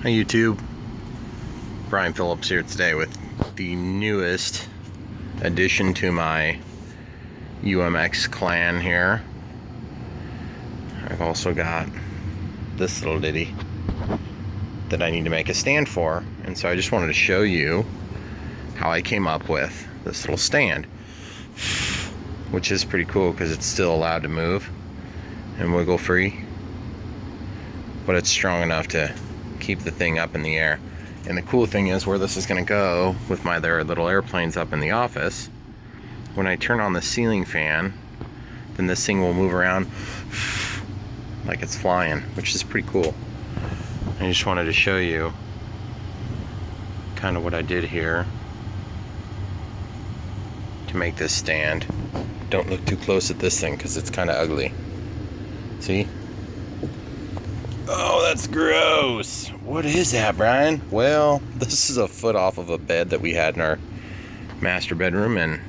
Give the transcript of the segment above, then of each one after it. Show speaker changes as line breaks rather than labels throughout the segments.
Hi YouTube, Brian Phillips here today with the newest addition to my UMX clan here. I've also got this little ditty that I need to make a stand for, and so I just wanted to show you how I came up with this little stand, which is pretty cool because it's still allowed to move and wiggle free, but it's strong enough to keep the thing up in the air. And the cool thing is where this is going to go with my other little airplanes up in the office, when I turn on the ceiling fan, then this thing will move around like it's flying, which is pretty cool. I just wanted to show you kind of what I did here to make this stand. Don't look too close at this thing because it's kind of ugly. See? Oh, that's gross. What is that, Brian? Well, this is a foot off of a bed that we had in our master bedroom, and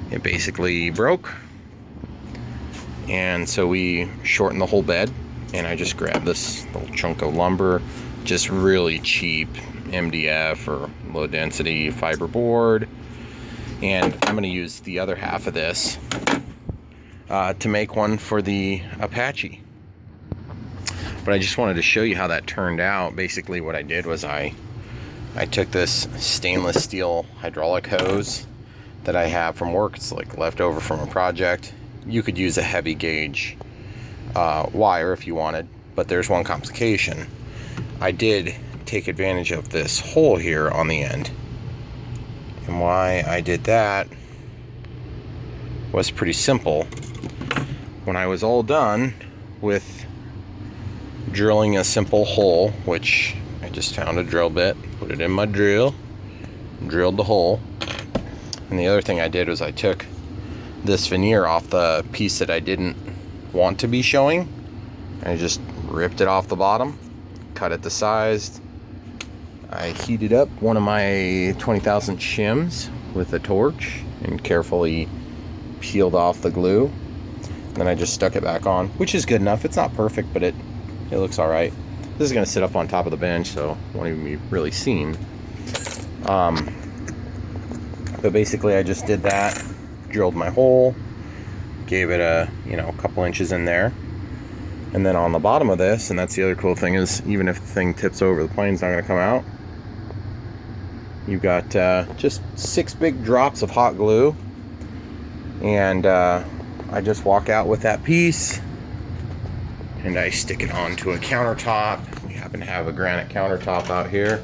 it basically broke. And so we shortened the whole bed, and I just grabbed this little chunk of lumber, just really cheap MDF or low density fiberboard. And I'm going to use the other half of this to make one for the Apache. But I just wanted to show you how that turned out. Basically what I did was I took this stainless steel hydraulic hose that I have from work. It's like leftover from a project. You could use a heavy gauge wire if you wanted, but there's one complication. I did take advantage of this hole here on the end. And why I did that was pretty simple. When I was all done with drilling a simple hole, which I just found a drill bit, put it in my drill, drilled the hole. And the other thing I did was I took this veneer off the piece that I didn't want to be showing. I just ripped it off the bottom, cut it to size. I heated up one of my 20,000 shims with a torch and carefully peeled off the glue. Then I just stuck it back on, which is good enough. It's not perfect, but it looks all right. This is going to sit up on top of the bench, so it won't even be really seen. But basically I just did that, drilled my hole, gave it a couple inches in there, and then on the bottom of this, and that's the other cool thing, is even if the thing tips over, the plane's not going to come out. You've got just 6 big drops of hot glue, and I just walk out with that piece and I stick it onto a countertop. We happen to have a granite countertop out here.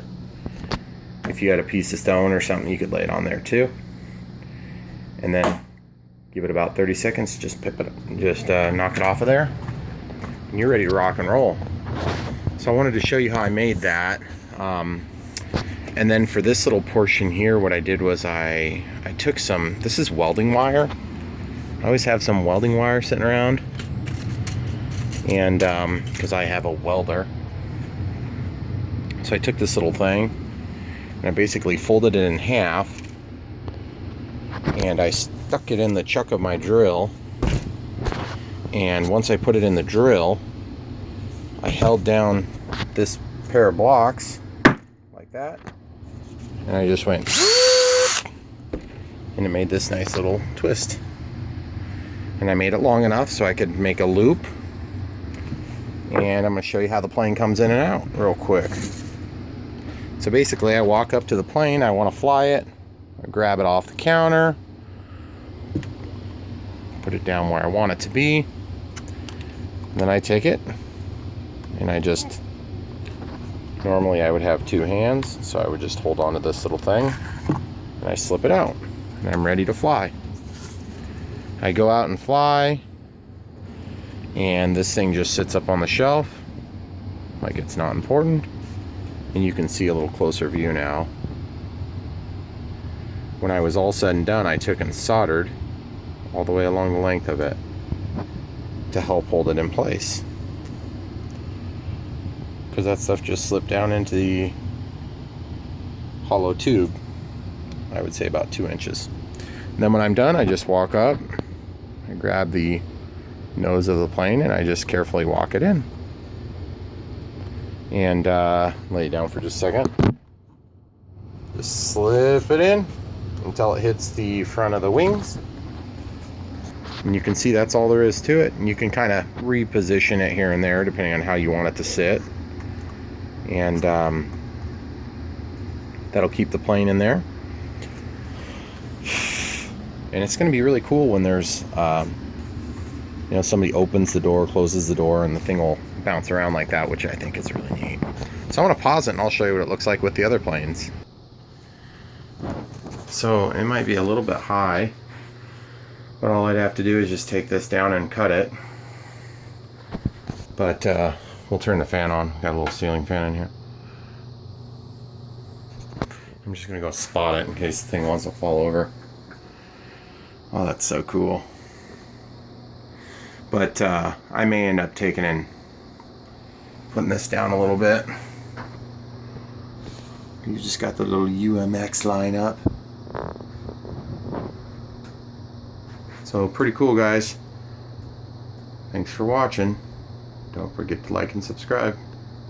If you had a piece of stone or something, you could lay it on there too. And then give it about 30 seconds, just knock it off of there, and you're ready to rock and roll. So I wanted to show you how I made that. And then for this little portion here, what I did was I took this is welding wire. I always have some welding wire sitting around, and because I have a welder. So I took this little thing and I basically folded it in half, and I stuck it in the chuck of my drill. And once I put it in the drill, I held down this pair of blocks like that, and I just went and it made this nice little twist. And I made it long enough so I could make a loop. And I'm going to show you how the plane comes in and out real quick. So basically I walk up to the plane, I want to fly it, I grab it off the counter, put it down where I want it to be, and then I take it and normally I would have 2 hands, so I would just hold on to this little thing and I slip it out, and I'm ready to fly. I go out and fly, and this thing just sits up on the shelf like it's not important, and you can see a little closer view now. When I was all said and done, I took and soldered all the way along the length of it to help hold it in place, because that stuff just slipped down into the hollow tube, I would say about 2 inches. And then when I'm done, I just walk up, I grab the nose of the plane, and I just carefully walk it in. and lay it down for just a second. Just slip it in until it hits the front of the wings. And you can see that's all there is to it. And you can kind of reposition it here and there depending on how you want it to sit. And that'll keep the plane in there. And it's going to be really cool when there's, you know, somebody opens the door, closes the door, and the thing will bounce around like that, which I think is really neat. So I'm going to pause it and I'll show you what it looks like with the other planes. So it might be a little bit high, but all I'd have to do is just take this down and cut it. But we'll turn the fan on. Got a little ceiling fan in here. I'm just going to go spot it in case the thing wants to fall over. Oh, that's so cool. But I may end up taking and putting this down a little bit. You just got the little UMX line up. So pretty cool, guys. Thanks for watching. Don't forget to like and subscribe.